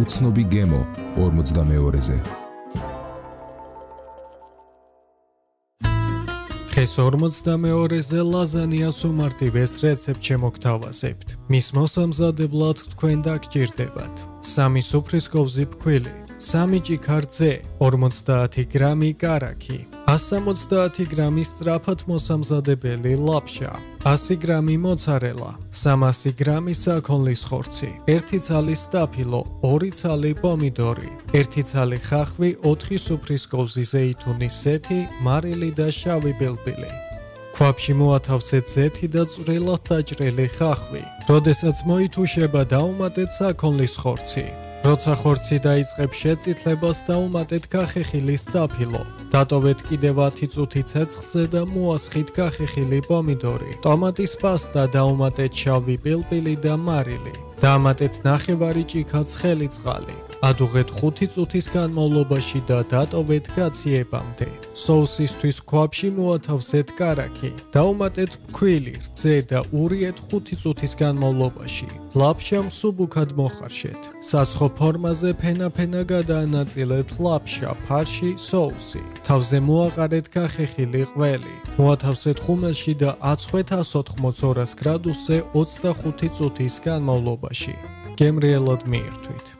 უცნობი გემო 42-ზე. დღეს 42-ზე ლაზანიას უმარტივეს რეცეპტს შემოგთავაზებთ. მის მოსამზადებლად თქვენ დაგჭირდებათ 3 სუფრისკოვზი ფქვილი, 3 ჭიქა რძე, 50 გრამი კარაქი, 170 გრამი სწრაფად მოსამზადებელი ლაფშა, 100 გრამი მოცარელა, 300 გრამი საქონლის ხორცი, 1 ცალი სტაფილო, 2 ცალი პომიდორი, 1 ცალი ხახვი, 4 სუფრისკოვზი ზეითუნის ზეთი, მარილი და შავი პილპილი. ქვაბში მოათავსეთ ზეთი და წვრილად დაჭრილი ხახვი. როდესაც მოითუშება, დაუმატეთ საქონლის ხორცი. როცა ხორცი დაიწყებს შეწითლებას, დაუმატეთ გახეხილის სტაფილო. დატოვეთ კიდევ 10 წუთი ცეცხლზე და მოასხით გახეხილი პომიდორი. ტომატის პასტა დაუმატეთ შავი პილპილი და მარილი. დაამატეთ ნახევარი ჭიქა ცხელი წყალი. ადუღეთ 5 წუთის განმავლობაში და დატოვეთ გაციებამდე. სოუსისთვის ქვაბში მოათავსეთ კარაქი. დაუმატეთ ფქვილი, რძე და ურიეთ 5 წუთის განმავლობაში. ლაფშა მსუბუქად მოხარშეთ. საცხო ფორმაზე ფენა-ფენა გადაანაწილეთ ლაფშა, ფარში, სოუსი. თავზე მოაყარეთ გახეხილი ყველი. მოათავსეთ ხუმელში და აწვეთ 180-200 გრადუსზე 25 წუთის განმავლობაში. გემრიელად მიირთვით.